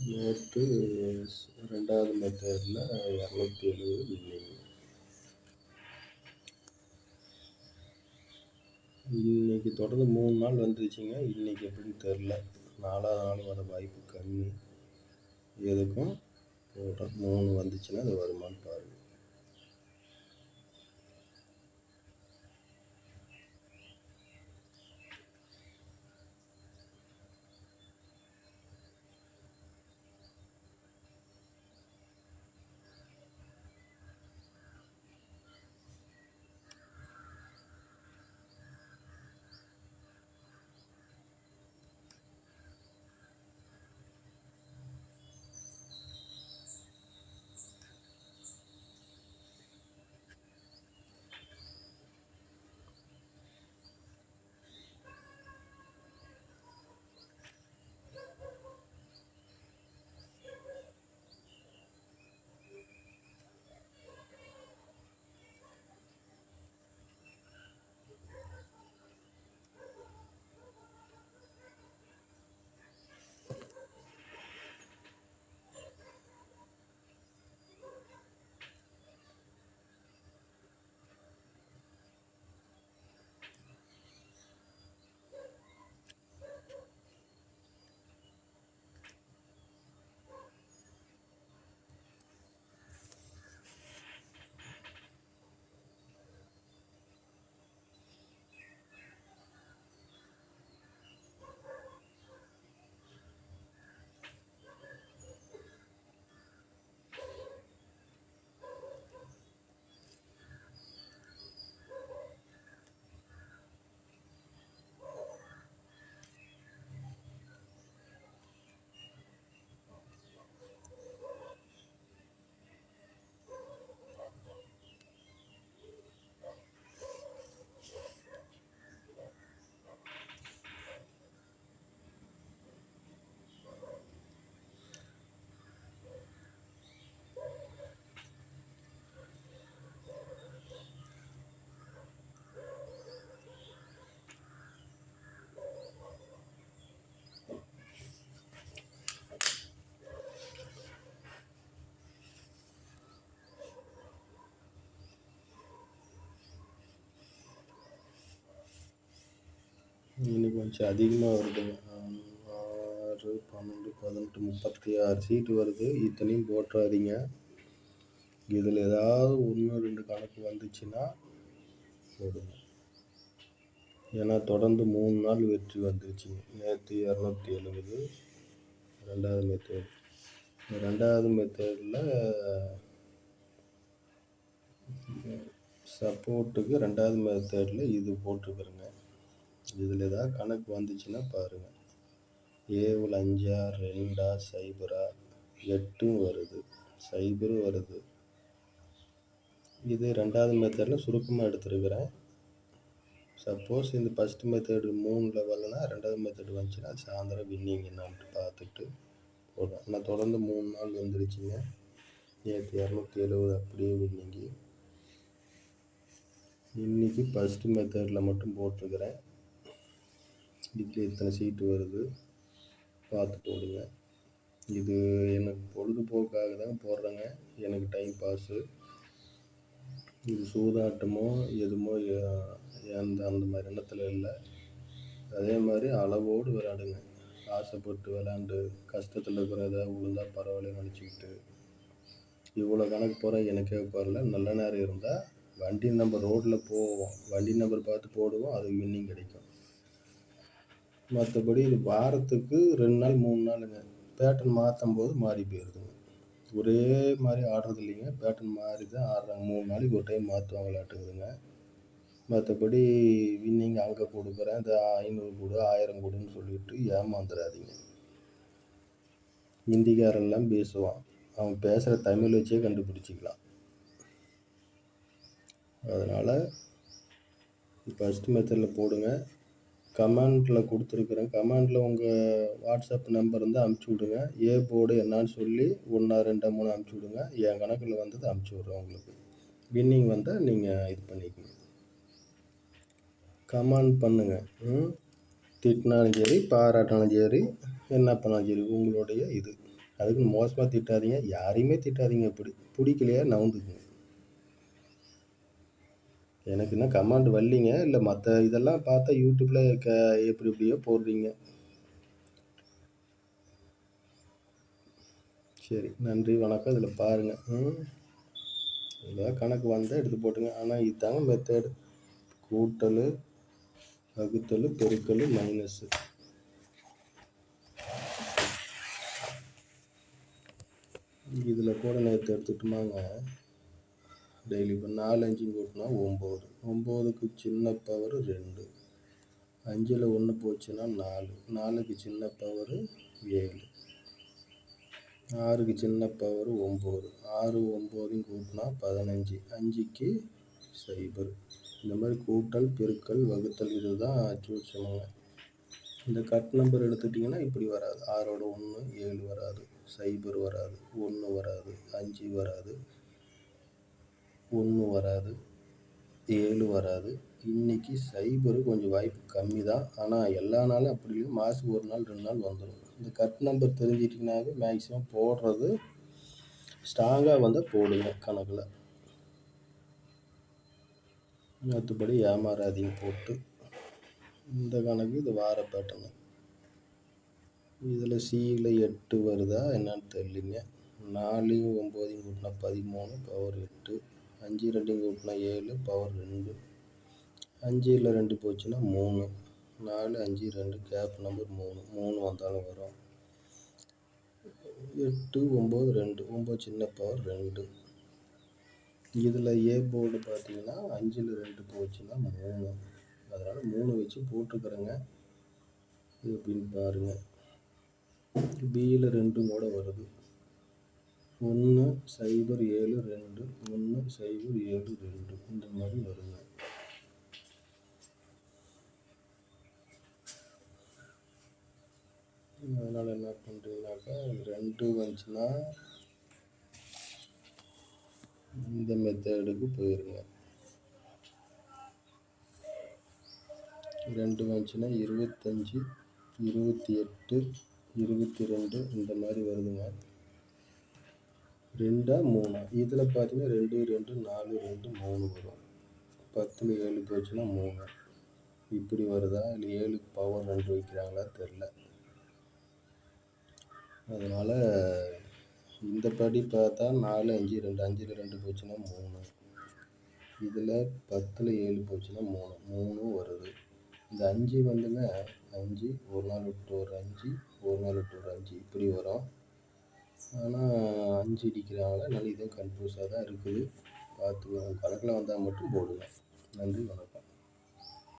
நேற்று 2வது மெத்தேடில் 270 வின்னிங். இன்றைக்கி தொடர்ந்து 3 நாள் வந்துருச்சுங்க. இன்றைக்கி எப்படின்னு தெரில. 4வது நாள் வர வாய்ப்பு கம்மி. எதுக்கும் போடுறேன். 3 வந்துச்சுன்னா அது வருமானு பாருங்கள். இன்னைக்கு கொஞ்சம் அதிகமாக வருதுங்க. 6, 12, 18, 36 சீட்டு வருது. இத்தனையும் போட்டுறாதீங்க. இதில் ஏதாவது 1, 2 கணக்கு வந்துச்சுன்னா போடுங்க. ஏன்னா தொடர்ந்து 3 நாள் வெற்றி வந்துருச்சுங்க. நேற்று 270 2வது மெத்தேடு. 2வது மெத்தேடில் சப்போர்ட்டுக்கு 2வது மெத்தேடில் இது போட்டிருக்குறேங்க. இதில் ஏதாவது கணக்கு வந்துச்சுன்னா பாருங்கள். ஏவில் 5, 2, 0, 8 வருது, 0 வருது. இது 2வது மெத்தடில் சுருக்கமாக எடுத்துருக்கிறேன். சப்போஸ் இந்த ஃபஸ்ட்டு மெத்தேடு 3 வரலன்னா 2வது மெத்தேடு வந்துச்சுன்னா சாயந்தரம் வின்னிங் என்னான்ட்டு பார்த்துட்டு போடுறேன். ஆனால் தொடர்ந்து 3 நாள் வந்துருச்சுங்க. நேற்று 270 அப்படியே வின்னிங்கு. இன்றைக்கி ஃபஸ்ட்டு மெத்தேடில் மட்டும் போட்டிருக்கிறேன். இதில் இத்தனை சீட்டு வருது, பார்த்து போடுங்க. இது எனக்கு பொழுதுபோக்காக தான் போடுறேங்க. எனக்கு டைம் பாஸு. இது சூதாட்டமோ எதுமோ அந்த மாதிரி எண்ணத்தில் இல்லை. அதே மாதிரி அளவோடு விளையாடுங்க. ஆசைப்பட்டு விளையாண்டு கஷ்டத்தில் இருக்கிறத விழுந்தா பரவாயில்ல நினச்சிக்கிட்டு இவ்வளோ கணக்கு போகிற எனக்கே வரல. நல்ல நேரம் இருந்தால் வண்டி நம்பர் ரோட்டில் போவோம், வண்டி நம்பர் பார்த்து போடுவோம், அதுக்கு வின்னிங் கிடைக்கும். மற்றபடி இது வாரத்துக்கு 2 நாள் 3 நாளுங்க. பேட்டர்ன் மாற்றும் போது மாறி போயிடுதுங்க. ஒரே மாதிரி ஆடுறது இல்லைங்க. பேட்டர்ன் மாறி தான் ஆடுறாங்க. 3 நாளைக்கு ஒரு டைம் மாற்றுவாங்களாட்டுக்குதுங்க. மற்றபடி வின்னிங் அங்கே கொடுக்குறேன், இந்த 500 கொடு 1000 கொடுன்னு சொல்லிட்டு ஏமாந்துடாதீங்க. ஹிந்திக்காரெல்லாம் பேசுவான், அவன் பேசுகிற தமிழ் வச்சே கண்டுபிடிச்சிக்கலாம். அதனால் ஃபஸ்ட்டு மெத்தடில் போடுங்க. கமெண்டில் கொடுத்துருக்குறேன். கமெண்டில் உங்கள் வாட்ஸ்அப் நம்பர் இருந்தால் அனுப்பிச்சி விடுங்க. போர்டு என்னான்னு சொல்லி 1, 2, 3 அனுப்பிச்சி விடுங்க. என் கணக்கில் வந்தது அனுப்பிச்சி விட்றேன் உங்களுக்கு. வின்னிங் வந்தால் நீங்கள் இது பண்ணிக்கோங்க. கமெண்ட் பண்ணுங்கள். திட்டினாலும் சரி, பாராட்டினாலும் சரி, என்ன பண்ணாலும் சரி, உங்களுடைய இது அதுக்குன்னு மோசமாக திட்டாதீங்க, யாரையுமே திட்டாதீங்க. இப்படி பிடிக்கலையா நவுந்துக்குங்க. எனக்கு இன்னும் கமாண்ட் வரலிங்க. இல்லை மற்ற இதெல்லாம் பார்த்தா யூடியூப்பில் எப்படி எப்படியோ போடுறீங்க. சரி, நன்றி, வணக்கம். இதில் பாருங்கள். இதில் கணக்கு வந்தால் எடுத்து போட்டுங்க. ஆனால் இதுதாங்க மெத்தேடு. கூட்டல், வகுத்தல், பெருக்கல், மைனஸு. இதில் கூட நேற்று எடுத்துக்கிட்டோமாங்க. டெய்லி இப்போ 4 5 கூட்டினா 9. 9க்கு சின்ன பவர் 2. 5ல் 1 போச்சுன்னா 4. 4க்கு சின்ன பவர் 7. 6க்கு சின்ன பவர் 9. 6 9 கூட்டினா 15. 5க்கு 0. இந்த மாதிரி கூட்டல், பெருக்கல், வகுத்தல் இதுதான் சூட்சமங்க. இந்த கட் நம்பர் எடுத்துட்டிங்கன்னா இப்படி வராது. 6ஓட 1 7 வராது, 0 வராது, 1 வராது, 5 வராது, 1 வராது, 7 வராது. இன்றைக்கி 0 கொஞ்சம் வாய்ப்பு கம்மி தான். ஆனால் எல்லா நாளும் அப்படி இல்லை, மாதத்துக்கு 1 நாள் 2 நாள் வந்துடும். இந்த கட் நம்பர் தெரிஞ்சிட்டிங்கனாவே மேக்ஸிமம் போடுறது ஸ்ட்ராங்காக வந்தால் போடுங்க கணக்கில். மற்றபடி ஏமாறாதீங்க போட்டு. இந்த கணக்கு இது வார பேட்டர்னு. இதில் சியில் 8 வருதா என்னன்னு தெரியலிங்க. 4 9 கூட்டினா 13 பவர் 8. 5 2 கூட்டினா 7 பவர் 2. 5ல் 2 போச்சுன்னா 3. 4 5 2 கேப் நம்பர் 3. 3 வந்தாலும் வரும். 8 9 2. 9 சின்ன பவர் 2. இதில் ஏ போர்டு பார்த்தீங்கன்னா 5ல் 2 போச்சுன்னா 3. அதனால் 3 வச்சு போட்டுக்கிறேங்க. எப்படின்னு பாருங்கள். பியில் 2 கூட வருது. 1 0 7 2. 1 0 7 2. இந்த மாதிரி வருங்க. அதனால் என்ன பண்ணுறீங்கனாக்கா 2 வந்துச்சுன்னா இந்த மெத்தடுக்கு போயிருங்க. 2 வந்துச்சுன்னா 25 28 22 இந்த மாதிரி வருதுங்க. 2 3. இதில் பார்த்தீங்கன்னா 2 2 4 2 3 வரும். 10ல் 7 போச்சுன்னா 3. இப்படி வருதா இல்லை 7க்கு பவர் 2 வைக்கிறாங்களா தெரில. அதனால் இந்த படி பார்த்தா 4 5 2. 5ல் 2 போச்சுன்னா 3. இதில் 10ல் 7 போச்சுன்னா 3. 3 வருது. இந்த 5 வந்துங்க 5 ஒரு நாள் விட்டு ஒரு 5 ஒரு நாள் விட்டு ஒரு 5 இப்படி வரும். ஆனால் 5 அடிக்கிறாங்களா அதனால இதுவும் கன்ஃபியூஸாக தான் இருக்குது. பார்த்துக்கோங்க. கணக்கில் வந்தால் மட்டும் போடுங்க. நன்றி, வணக்கம்.